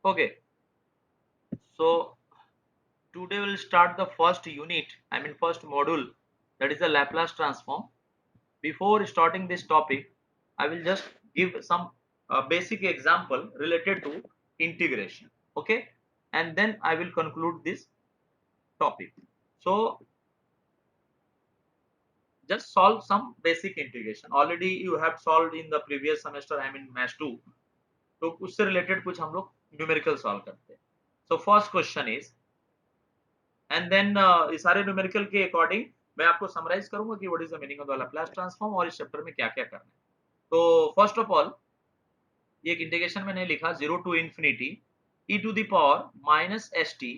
Okay, so today we'll start the first unit, first module, that is the Laplace transform. Before starting this topic, I will just give some basic example related to integration. Okay, and then I will conclude this topic. So just solve some basic integration. Already you have solved in the previous semester, Math 2. तो उससे related कुछ हम लोग numerical solve करते हैं. So first question is, and then ये सारे numerical के अकॉर्डिंग मैं आपको समराइज करूंगा कि what is the meaning of the Laplace transform और इस चैप्टर में क्या क्या करना है. तो फर्स्ट ऑफ ऑल ये एक इंटीग्रेशन मैंने लिखा 0 to infinity e to the power minus s t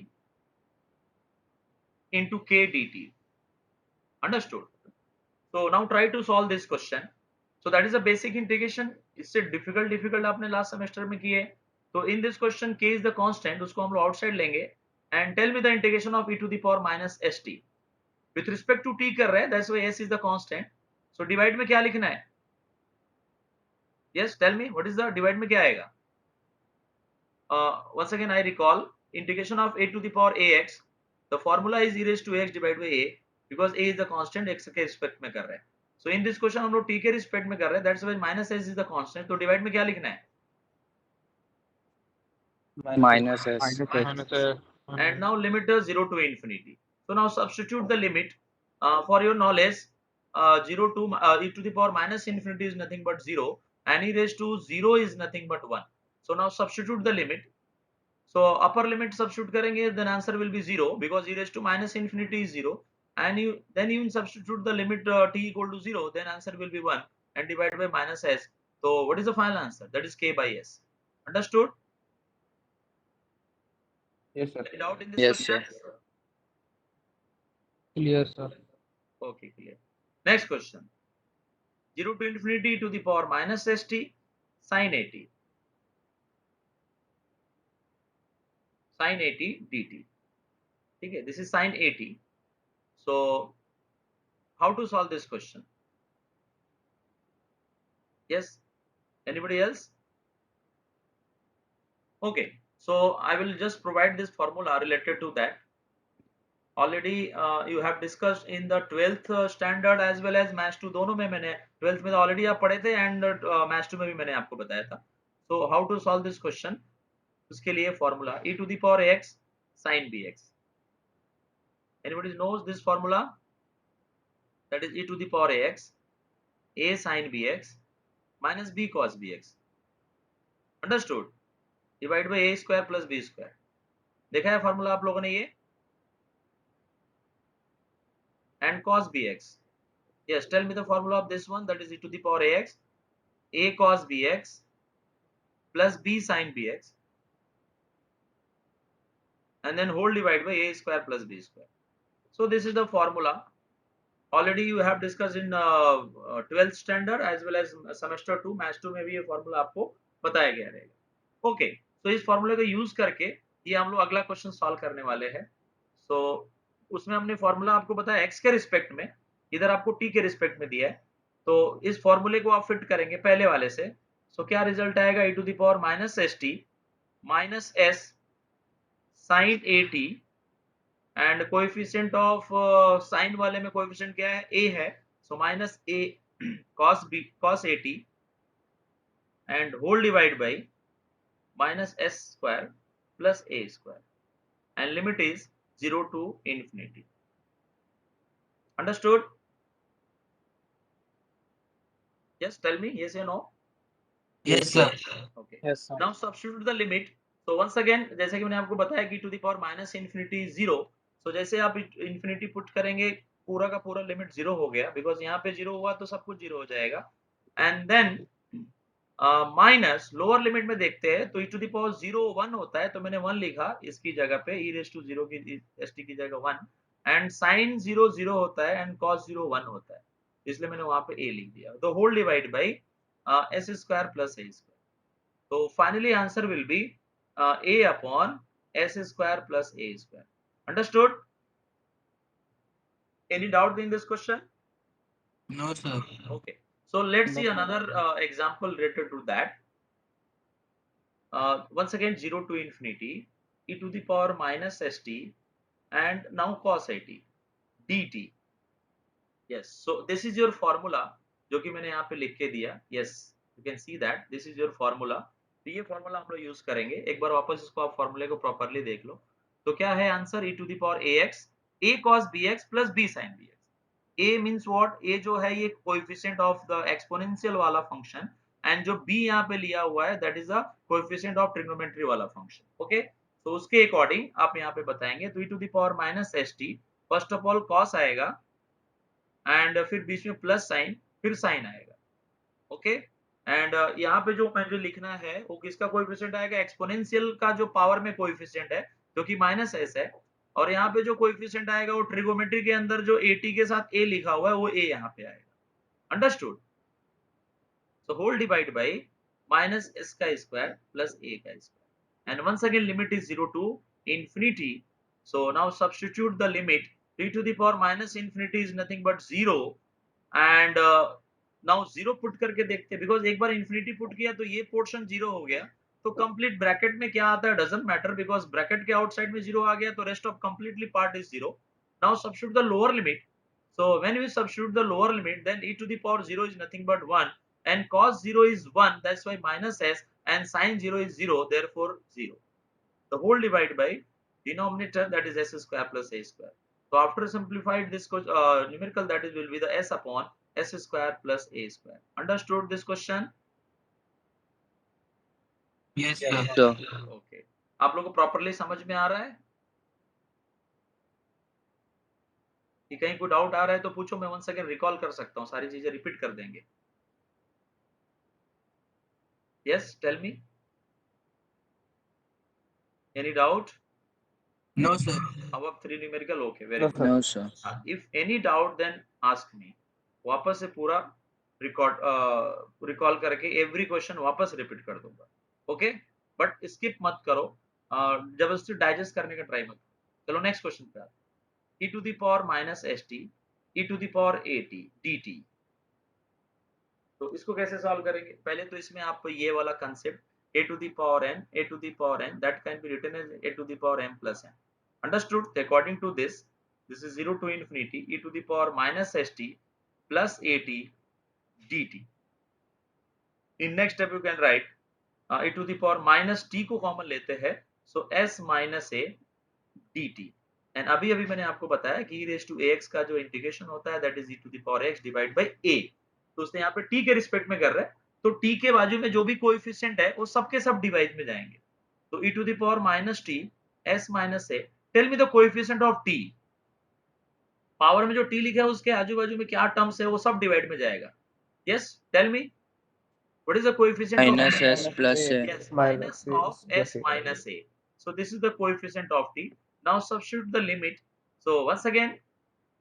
into k d t. Understood. So now try to solve this question. So that is a basic integration. इससे difficult आपने last semester में किए. तो in this question k is the constant, उसको हम लोग outside लेंगे and tell me the integration of e to the power minus s t. With respect to t कर रहे हैं, that's why s is the constant. So divide में क्या लिखना है? Yes, tell me what is the divide में क्या आएगा? once again I recall, integration of a to the power ax, the formula is e raised to x divided by a, because a is the constant, x के respect में कर रहे हैं. So in this question हम लोग t के respect में कर रहे हैं, that's why minus s is the constant. तो डिवाइड में क्या लिखना है? minus s. And now limit 0 to infinity. So now substitute the limit. For your knowledge, 0 to e to the power minus infinity is nothing but 0, and e raised to 0 is nothing but 1. So now substitute the limit. So upper limit substitute करेंगे, then answer will be 0, because e raised to minus infinity is 0, and you then even substitute the limit t equal to 0, then answer will be 1, and divide by minus s. So what is the final answer? That is k by s. Understood? Yes, sir. Any doubt in this Yes, question? sir. Clear, sir. Okay, clear. Next question. 0 to infinity to the power minus st sin 80. Sin 80 dt. Okay, this is sin 80. So how to solve this question? Yes, anybody else? Okay, so I will just provide this formula related to that. Already you have discussed in the 12th standard as well as Math 2. दोनों में मैंने 12th में already आप पढ़े थे, and Math 2 में भी मैंने आपको बताया था. So how to solve this question? उसके लिए formula e to the power x sin bx. Anybody knows this formula? That is e to the power x a sin bx minus b cos bx. Understood? Divide by a square plus b square. देखा है formula आप लोगों ने ये? And cos bx. Yes, tell me the formula of this one. That is e to the power ax a cos bx plus b sin bx, and then whole divide by a square plus b square. So this is the formula. Already you have discussed in 12th standard as well as semester 2 Math 2 में भी ये formula आपको बताया गया रहेगा. Okay, so इस formula को use करके ये हम लोग अगला क्वेश्चन सॉल्व करने वाले हैं. So उसमें हमने फॉर्मूला आपको बताया x के रिस्पेक्ट में, इधर आपको t के रिस्पेक्ट में दिया है. तो इस फॉर्मूले को आप फिट करेंगे पहले वाले से. सो क्या रिजल्ट आएगा? e to the power minus s t minus s sine a t, and coefficient of sine वाले में कोएफिशिएंट क्या है? a है. So minus a cos a t and whole divide by minus s square plus a square, and limit is 0 to infinity. Understood? Yes, tell me, yes or no? Yes, sir. Okay. Yes, sir. Now substitute the limit. So once again, जैसे कि मैंने आपको बताया कि to the power minus infinity is 0. So जैसे आप infinity put करेंगे, पूरा का पूरा लिमिट 0 हो गया, because यहाँ पे 0 हुआ तो सब कुछ 0 हो जाएगा. And then minus lower limit में देखते हैं, तो e टू द पावर 0 1 होता है, तो मैंने 1 लिखा इसकी जगह पे, e रेज़ टू 0 की st की जगह 1, एंड sin 0 0 होता है एंड cos 0 1 होता है, इसलिए मैंने वहां पे a लिख दिया. तो whole divide by s square plus a square. तो finally answer will be a upon s square plus a square. Understood? Any doubt in this question? No, sir. Okay, so let's see No. another example related to that. once again 0 to infinity e to the power minus st and now cos at dt. yes, so this is your formula जो कि मैंने यहाँ पे लिख के दिया. yes, you can see that this is your formula. तो ये फॉर्मूला हम लोग यूज करेंगे. एक बार वापस इसको आप फॉर्मूले को प्रॉपरली देख लो. तो क्या है answer? e to the power ax a cos bx plus b sin bx. a means what? a जो है ये कोएफिशिएंट ऑफ द एक्सपोनेंशियल वाला फंक्शन एंड जो b यहाँ पे लिया हुआ है that is the coefficient of trigonometry वाला फंक्शन. ओके, तो उसके अकॉर्डिंग आप यहाँ पे बताएंगे. तो e to the power minus st first of all cos आएगा एंड फिर बीच में प्लस साइन, फिर साइन आएगा. ओके, एंड यहाँ पे जो मुझे लिखना है वो किसका कोएफिशिएंट आएगा? एक्सपोनेंशियल का जो पावर में कोएफिशिएंट है जो कि माइनस एस है. और यहाँ पे जो कोएफिशिएंट आएगा वो ट्रिगोमेट्री के अंदर जो at के साथ a लिखा हुआ है वो a यहाँ पे आएगा. Understood? So whole divide by minus s का स्क्वायर प्लस a का square and once again limit is 0 to infinity. So now substitute the limit e to the power minus infinity is nothing but 0 and now 0 put करके देखते हैं because एक बार infinity put किया तो ये portion 0 हो गया. तो कंप्लीट ब्रैकेट में क्या आता है डजंट मैटर बिकॉज ब्रैकेट के आउटसाइड में 0 आ गया तो rest of completely part is 0. Now substitute the lower limit. So when we substitute the lower limit then e to the power 0 is nothing but 1 and cos 0 is 1, that's why minus s, and sin 0 is 0, therefore 0. The whole divided by denominator, that is s square plus a square. So after simplified this numerical, that is will be the s upon s square plus a square. Understood this question? Yes, sir. So, Okay. आप लोगों को properly समझ में आ रहा है? कि कहीं कोई डाउट आ रहा है तो पूछो, मैं वन सेकंड रिकॉल कर सकता हूँ, सारी चीजें रिपीट कर देंगे. Yes, tell me. Any doubt? No, sir. Above 3 numerical, okay, very good. no, sir. If any doubt then ask me. वापस से पूरा रिकॉल करके एवरी क्वेश्चन वापस रिपीट कर दूंगा. ओके, बट स्किप मत करो, जबरदस्ती डाइजेस्ट करने का ट्राई मत करो. चलो नेक्स्ट क्वेश्चन पे आते. e to the power minus st e to the power at dt. तो इसको कैसे सॉल्व करेंगे? पहले तो इसमें आप ये वाला concept a to the power n that can be written as a to the power m plus n. Understood? According to this is 0 to infinity e to the power minus st plus at dt. In next step you can write e to the power minus t को common लेते हैं, so s minus a dt. And अभी मैंने आपको बताया कि e raised to ax का जो इंटीग्रेशन होता है that is e to the power x divided by a. तो उसने यहाँ पे t के रिस्पेक्ट में कर रहा है, तो t के बाजू में जो भी कोएफिशिएंट है वो सबके सब डिवाइड में जाएंगे. तो e to the power minus t s minus a. Tell me the coefficient of t. Power में जो t लिखा है उसके आजू बाजू में क्या टर्म्स है वो सब डिवाइड में जाएगा. Yes, tell me what is the coefficient Minus of s plus a. yes, minus of s minus a. So this is the coefficient of t. Now substitute the limit. So once again,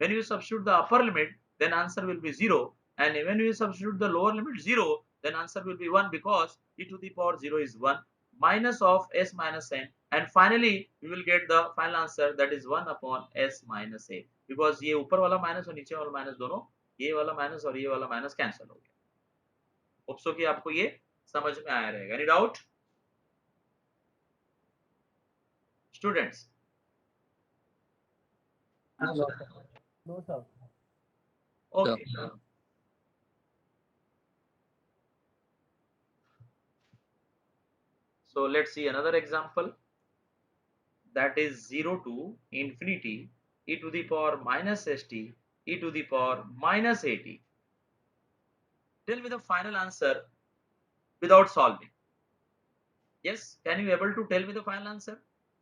when you substitute the upper limit, then answer will be 0, and when you substitute the lower limit 0, then answer will be 1 because e to the power 0 is 1 minus of s minus n, and finally we will get the final answer that is 1 upon s minus a because ये ऊपर वाला minus और नीचे वाला minus दोनों, ये वाला minus और ये वाला माइनस कैंसिल हो गया. होप सो कि आपको ये समझ में आया रहेगा. Any doubt students? No, sir. Okay, so let's see another example, that is 0 to infinity e to the power minus st e to the power minus at. Tell me the final answer without solving. Yes, can you able to tell me the final answer?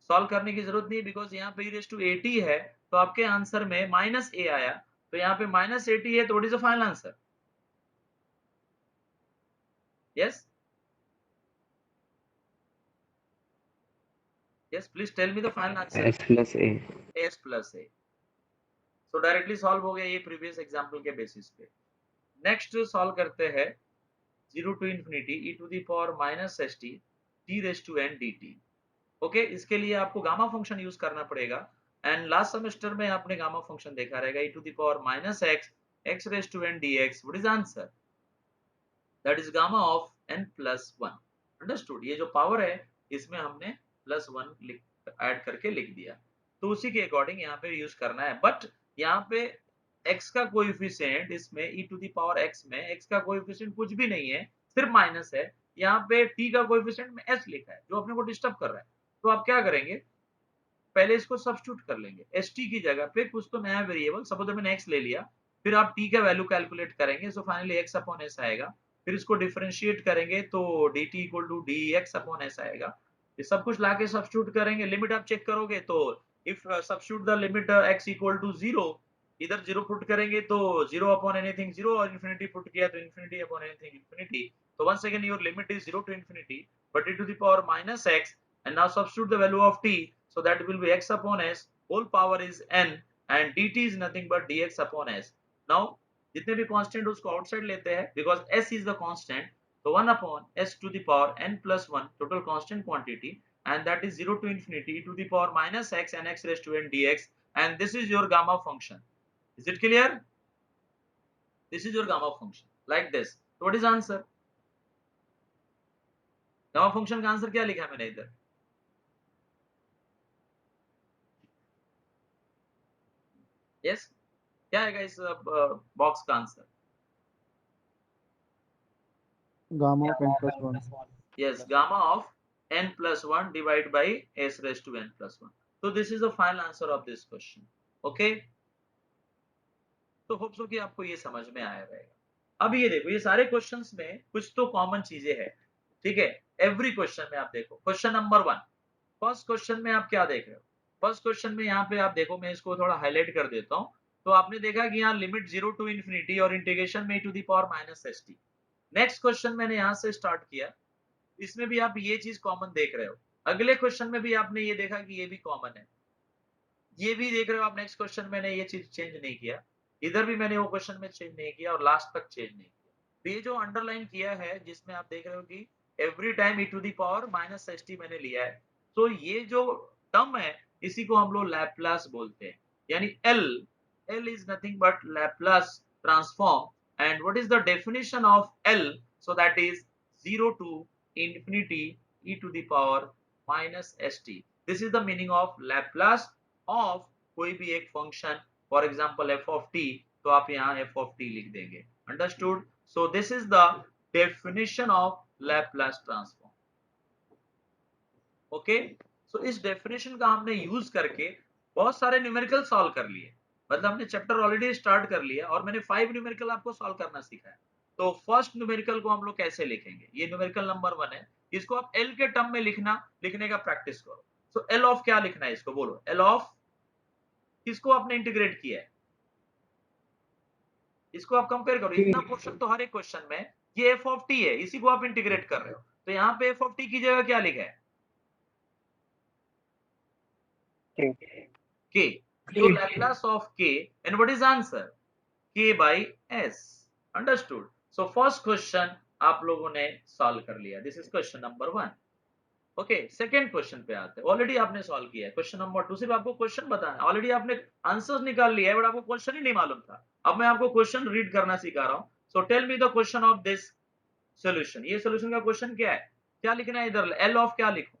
Solve करने की जरूरत नहीं because यहाँ पे e raised to at है तो आपके answer में माइनस a आया, तो यहाँ पे माइनस at है, तो what is the final answer? Yes yes, please tell me the final answer. S plus a. s plus a. So directly solve हो गया ये प्रीवियस एग्जांपल के बेसिस पे. नेक्स्ट सॉल्व करते हैं 0 to infinity e to the power minus st t raised to n dt. Okay, इसके लिए आपको गामा फंक्शन यूज करना पड़ेगा एंड लास्ट सेमेस्टर में आपने गामा फंक्शन देखा रहेगा e to the power minus x x raised to n dx. What is answer? That is gamma of n plus 1. Understood? ये जो पावर है इसमें हमने +1 ऐड करके लिख दिया, तो उसी के अकॉर्डिंग यहाँ पे यूज करना है। बट यहाँ पे x का कोएफिशिएंट इसमें e to the power x में x का कोएफिशिएंट कुछ भी नहीं है, सिर्फ माइनस है। यहाँ पे t का कोएफिशिएंट में s लिखा है जो अपने को डिस्टर्ब कर रहा है। तो आप क्या करेंगे, पहले इसको सब्स्टिट्यूट कर लेंगे, st की जगह पे कुछ तो नया वेरिएबल, सपोज मैंने x ले लिया, फिर आप t का वैल्यू कैलकुलेट करेंगे, so finally x upon s आएगा। फिर इसको डिफरेंशिएट करेंगे तो dt equal to dx upon s आएगा। ये सब कुछ लाके सब्स्टिट्यूट करेंगे, लिमिट आप चेक करोगे तो if substitute the limit x equal to 0, इधर 0 पुट करेंगे तो 0 अपॉन एनीथिंग 0, और इन्फिनिटी पुट किया तो इन्फिनिटी अपॉन एनीथिंग इन्फिनिटी। तो once again your limit is 0 to infinity, but e to the power minus x, and now substitute the value of t, so that will be x upon s, whole power is n, and dt is nothing but dx upon s. Now जितने भी constant उसको outside लेते हैं, because s is the constant, so 1 upon s to the power n plus 1 total constant quantity, and that is 0 to infinity e to the power minus x and x raised to n dx, and this is your gamma function. Is it clear? This is your gamma function like this. So what is answer? Gamma function का answer क्या लिखा है मैंने इधर? Yes, क्या आएगा इस box का answer? Gamma of n plus 1. Yes, gamma of n plus 1 divide by s raised to n plus 1. So this is the final answer of this question. Okay? तो होप सो कि आपको ये समझ में आया रहेगा। अब ये देखो, ये सारे क्वेश्चंस में कुछ तो कॉमन चीजें हैं, ठीक है? एवरी क्वेश्चन में आप देखो, क्वेश्चन नंबर 1, फर्स्ट क्वेश्चन में आप क्या देख रहे हो? फर्स्ट क्वेश्चन में यहाँ पे आप देखो, मैं इसको थोड़ा हाईलाइट कर देता हूँ। तो आपने देखा कि यहाँ लिमिट 0 टू इंफिनिटी और इंटीग्रेशन में e to the power minus st। Next question मैंने यहाँ से स्टार्ट किया, इसमें भी आप ये चीज कॉमन देख रहे हो। अगले क्वेश्चन में भी आपने ये देखा कि ये भी कॉमन है, ये भी देख रहे हो आप। नेक्स्ट क्वेश्चन मैंने ये चीज चेंज नहीं किया, इधर भी मैंने वो क्वेश्चन में चेंज नहीं किया, और लास्ट तक चेंज नहीं किया। तो ये जो अंडरलाइन किया है, जिसमें आप देख रहे हो कि every time e to the power minus st मैंने लिया है, तो ये जो टर्म है इसी को हम लोग लैप्लास बोलते हैं, यानी L is nothing but Laplace transform. And what is the definition of L? So that is 0 to infinity e to the power minus st. This is the meaning of Laplace of कोई भी एक function, for example f of t, तो आप यहाँ f of t लिख देंगे। Understood? So this is the definition of Laplace transform. Okay, so इस definition का हमने यूज करके बहुत सारे न्यूमेरिकल सॉल्व कर लिए, मतलब हमने चैप्टर ऑलरेडी स्टार्ट कर लिया, और मैंने 5 न्यूमेरिकल आपको सॉल्व करना सिखाया। तो फर्स्ट न्यूमेरिकल को हम लोग कैसे लिखेंगे, ये न्यूमेरिकल नंबर 1 है, इसको आप एल के टर्म में लिखने का प्रैक्टिस करो। सो एल ऑफ क्या लिखना है, इसको बोलो, एल ऑफ किसको आपने इंटीग्रेट किया है, इसको आप कंपेयर करो। इतना क्वेश्चन तो हर एक क्वेश्चन में ये एफ ऑफ टी है, इसी को आप इंटीग्रेट कर रहे हो, तो यहाँ पे एफ ऑफ टी की जगह क्या लिखा है, k. So Laplace of k, and what is answer? K by s. Understood? So first question आप लोगों ने सॉल्व कर लिया, this is question number 1। Okay, second question पे आते हैं, ऑलरेडी आपने सॉल्व किया है क्वेश्चन नंबर 2, सिर्फ आपको क्वेश्चन बताना है, ऑलरेडी आपने आंसर्स निकाल लिया है, बट आपको क्वेश्चन ही नहीं मालूम था। अब मैं आपको क्वेश्चन रीड करना सिखा रहा हूँ। So tell me the question of this solution. ये सॉल्यूशन का क्वेश्चन क्या है, क्या लिखना है इधर, एल ऑफ क्या लिखो,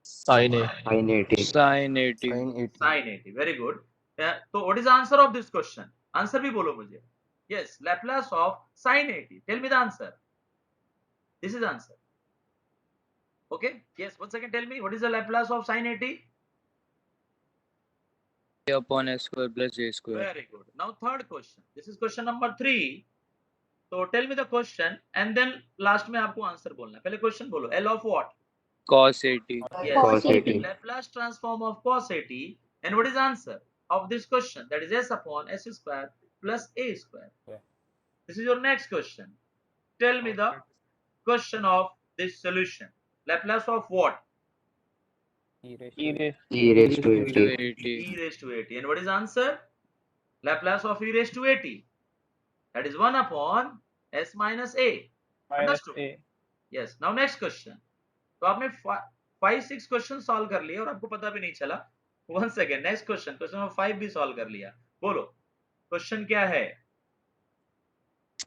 Sin 80. Sin 80. sin 80, very good. So what is the answer of this question? Answer भी बोलो मुझे। Yes, Laplace of sin 80. Tell me the answer. This is the answer. Okay. Yes. Once again, tell me what is the Laplace of sin 80? A upon s square plus a square. Very good. Now third question. This is question number 3. So tell me the question and then last में आपको answer बोलना है। पहले question बोलो, L of what? Cos 80. Yes. Cos 80. Laplace transform of cos 80. And what is the answer of this question? That is s upon s square plus a square. Yeah. This is your next question. Tell me the question of this solution. Laplace of what? E raised E to 80. 80. E raised to 80. And what is the answer? Laplace of e raised to 80. That is 1 upon s minus a. Understood? Yes. Now next question. तो आपने 5-6 question solve कर लिए और आपको पता भी नहीं चला। One second, next question, question number 5 भी सॉल्व कर लिया। बोलो क्वेश्चन क्या है?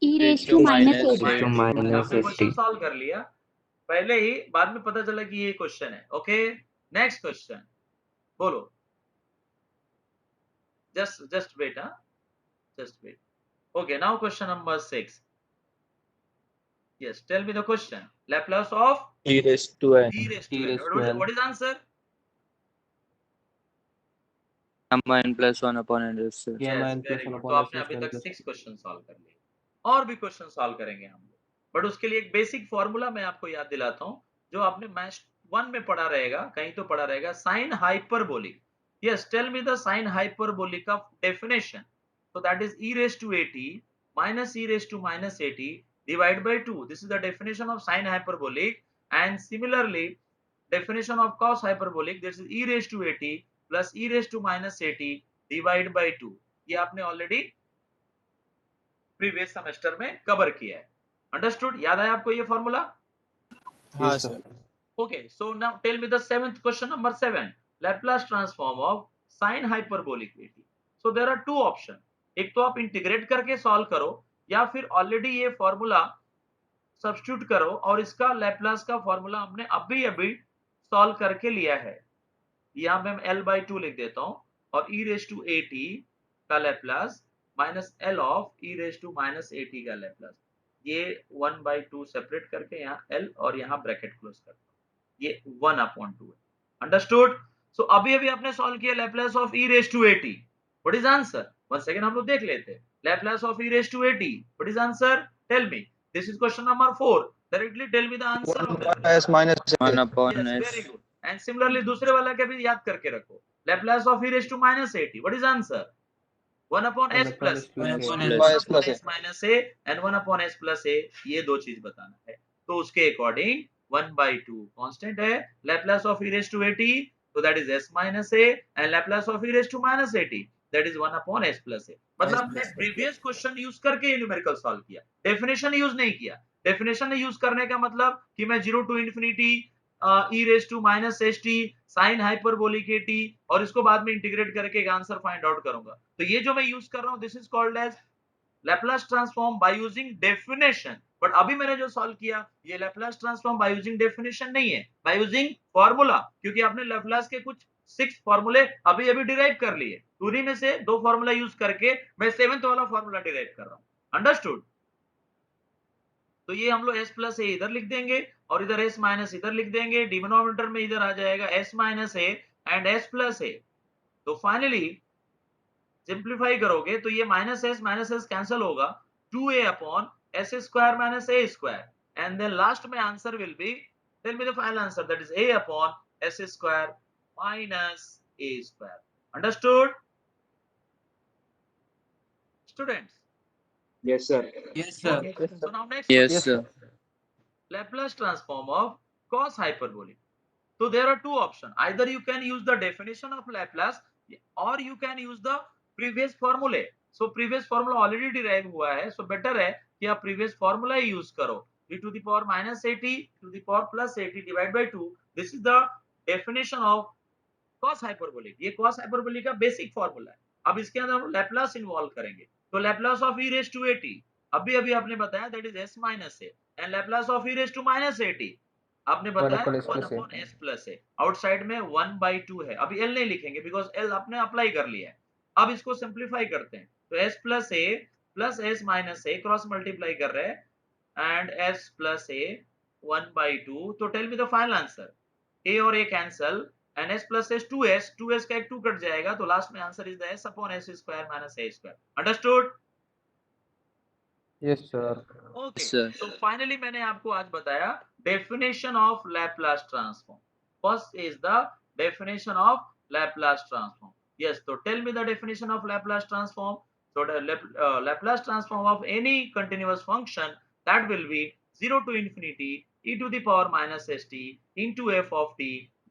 e raised to minus minus 8. Right. minus आपने क्वेश्चन 80. सॉल्व कर लिया पहले ही, बाद में पता चला कि ये क्वेश्चन है. ओके, नेक्स्ट क्वेश्चन बोलो. just wait, huh? Just wait. Okay, now question number 6. Yes, tell me the question. Laplace of e raised to n. e raised E to n. raised to n. What is answer? Gamma n plus 1 upon n raised to n. Gamma Yes, n plus very 1 good. तो upon s आपने raised अभी to n तक plus 6 question solve कर लिए. और भी question solve करेंगे हम लोग, बट उसके लिए एक बेसिक फॉर्मूला मैं आपको याद दिलाता हूँ, जो आपने मैथ 1 में पढ़ा रहेगा, कहीं तो पढ़ा रहेगा. Sine hyperbolic. Yes, tell me the sine hyperbolic का definition. So that is e raised to at minus e raised to minus at divided by 2. This is the definition of sine hyperbolic. And similarly, definition of cos hyperbolic, this is e raised to at plus e raised to minus at divided by 2. ये आपने already previous semester में cover किया है. Understood? याद है आपको ये formula? हाँ sir. Okay, so now tell me the seventh question, number 7. Laplace transform of sine hyperbolic at. So there are two options. एक तो आप इंटीग्रेट करके सॉल्व करो, या फिर ऑलरेडी ये फॉर्मूला सब्स्टिट्यूट करो और इसका लैप्लास का फॉर्मूला हमने अभी अभी सॉल्व करके लिया है. यहाँ पे मैं L/2 लिख देता हूँ और e raised to at का Laplace minus L of e raised to minus at का लैप्लास. ये 1/2 सेपरेट करके यहाँ L और यहाँ ब्रैकेट क्लोज करता हूँ. ये 1/2 है. अंडरस्टूड? सो अभी अभी आपने सॉल्व किया Laplace of e raised to at. What is answer? One second हम लोग देख लेते हैं. Laplace of e raised to at, what is answer? Tell me. This is question number 4. Directly tell me the answer of this. s minus 1 upon yes, s. very good. And similarly दूसरे वाला का भी याद करके रखो. Laplace of e raised to minus at, what is answer? 1 upon s plus 1 upon s upon s minus a and 1 upon s plus a. ये दो चीज बताना है. तो उसके अकॉर्डिंग 1/2 कांस्टेंट है. Laplace of e raised to at, तो that is s minus a, and Laplace of e raised to minus at, that is 1 upon s plus a. मतलब हमने प्रीवियस क्वेश्चन यूज करके ये न्यूमेरिकल सॉल्व किया, definition use नहीं किया. Definition use करने का मतलब कि मैं 0 to infinity e raised to minus st sin hyperbolic at और इसको बाद में इंटीग्रेट करके एक आंसर फाइंड आउट करूंगा. तो ये जो मैं यूज कर रहा हूं, this is called as Laplace transform by using definition. But अभी मैंने जो सॉल्व किया, ये Laplace transform by using definition नहीं है, by using formula. क्योंकि आपने Laplace के कुछ 6 फॉर्मूले अभी अभी डिराइव कर लिए. उन्हीं में से 2 फॉर्मूला यूज करके मैं 7th वाला फॉर्मूला डिराइव कर रहा हूं. अंडरस्टूड? तो ये हम लोग s प्लस ए इधर लिख देंगे और इधर s माइनस इधर लिख देंगे. डिनोमिनेटर में इधर आ जाएगा s minus a and s plus a. तो फाइनली सिंप्लीफाई करोगे तो ये माइनस एस कैंसिल होगा. 2a upon s square minus a square, and then last में answer will be, tell me the final answer, that is a upon s square minus a square. Understood students? Yes, sir. So now next Yes question. sir. Laplace transform of cos hyperbolic. So there are two options. Either you can use the definition of Laplace or you can use the previous formula. So previous formula already derive हुआ है, so better है कि आप previous formula ही use करो. e to the power minus 80 to the power plus 80 divided by 2. This is the definition of cos hyperbolic. ये cos hyperbolic का basic formula है. अब इसके अंदर हम Laplace involve करेंगे. तो Laplace of e raised to at अभी अभी आपने बताया that is s minus a, and Laplace of e raised to minus at आपने बताया 1 upon s plus a. Outside में 1/2 है. अभी l नहीं लिखेंगे बिकॉज l आपने अप्लाई कर लिया है. अब इसको सिंप्लीफाई करते हैं. तो s plus a plus s minus a cross multiply कर रहे हैं एंड s plus a 1/2. तो tell me the final answer. a और a cancel and s plus s 2s का एक 2 कट जाएगा, तो लास्ट में answer is the s upon s square minus a square. Understood? Yes, sir. Okay. Sir. तो फाइनली मैंने आपको आज बताया definition of Laplace transform. First is the definition of Laplace transform. Yes, तो tell me the definition of Laplace transform. So the Laplace transform of any continuous function that will be 0 to infinity e to the power minus st into f of t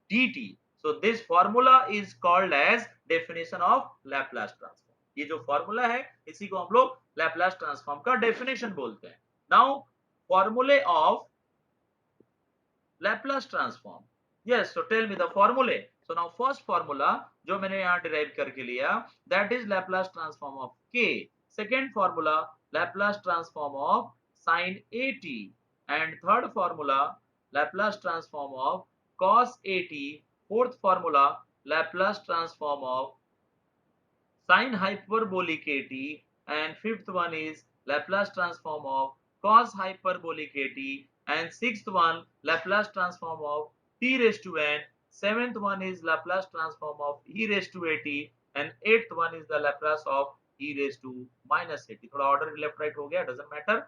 dt. So this formula is called as definition of Laplace transform. ये जो formula है इसी को हम लोग Laplace transform का definition बोलते हैं. Now formulae of Laplace transform. Yes, so tell me the formulae. So now first formula जो मैंने यहाँ derive करके लिया, that is Laplace transform of k. second formula Laplace transform of sin AT, and third formula Laplace transform of cos AT, fourth formula Laplace transform of sin hyperbolic AT, and fifth one is Laplace transform of cos hyperbolic AT, and sixth one Laplace transform of t raised to n, seventh one is Laplace transform of e raised to at, and eighth one is the Laplace of e raised to minus at. थोड़ा order left right हो गया, doesn't matter.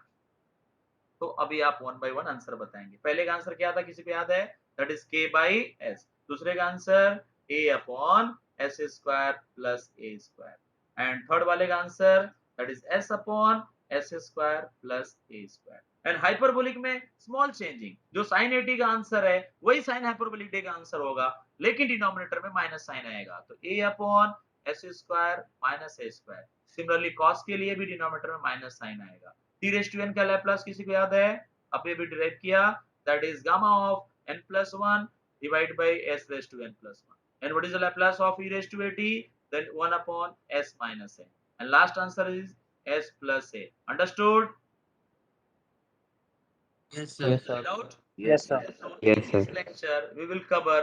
तो अभी आप one by one answer बताएंगे। पहले का answer क्या था, किसी को याद है? That is k by s। दूसरे का answer a upon s square plus a square, and third वाले का answer that is s upon s square plus a square. And hyperbolic में स्मॉल चेंजिंग, जो sin 80 का आंसर है वही sin hyperbolic का आंसर होगा, लेकिन डिनोमिनेटर में माइनस साइन आएगा, तो a upon s square minus a square. Similarly cos के लिए भी डिनोमिनेटर में माइनस साइन आएगा। t raised to n का लैप्लास किसी को याद है? अभी भी डिराइव किया, that is gamma of n plus 1 divided by s raised to n plus 1, and what is the Laplace of e raised to at? Then 1 upon s minus n, and last answer is s plus a. Understood? Yes, sir. Yes, sir. Doubt? Yes, sir. So Yes, in this sir. lecture we will cover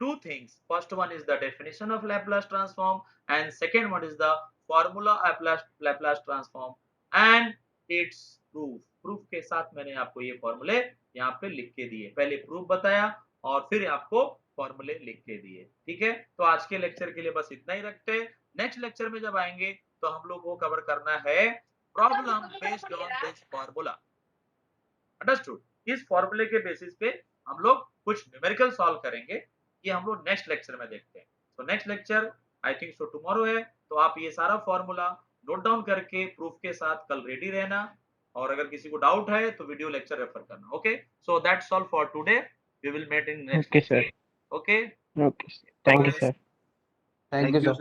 two things. First one is the definition of Laplace transform, and second one is the formula of Laplace transform and its proof. Proof के साथ मैंने आपको ये फॉर्मूले यहाँ पे लिख के दिए, पहले प्रूफ बताया और फिर आपको फॉर्मूले लिख के दिए। ठीक है, तो आज के लेक्चर के लिए बस इतना ही रखते। नेक्स्ट लेक्चर में जब आएंगे तो हम लोग को कवर करना है problem based on this formula. Understood? इस फॉर्मूले के बेसिस पे हम लोग कुछ न्यूमेरिकल सॉल्व करेंगे, ये हम लोग नेक्स्ट लेक्चर में देखते हैं। तो next lecture I think so tomorrow है, तो आप ये सारा फॉर्मूला नोट डाउन करके प्रूफ के साथ कल रेडी रहना, और अगर किसी को डाउट है तो वीडियो लेक्चर रेफर करना। Okay, so that's all for today, we will meet in next. Okay, sir. Okay, Okay. Thank you, sir. Thank you, sir.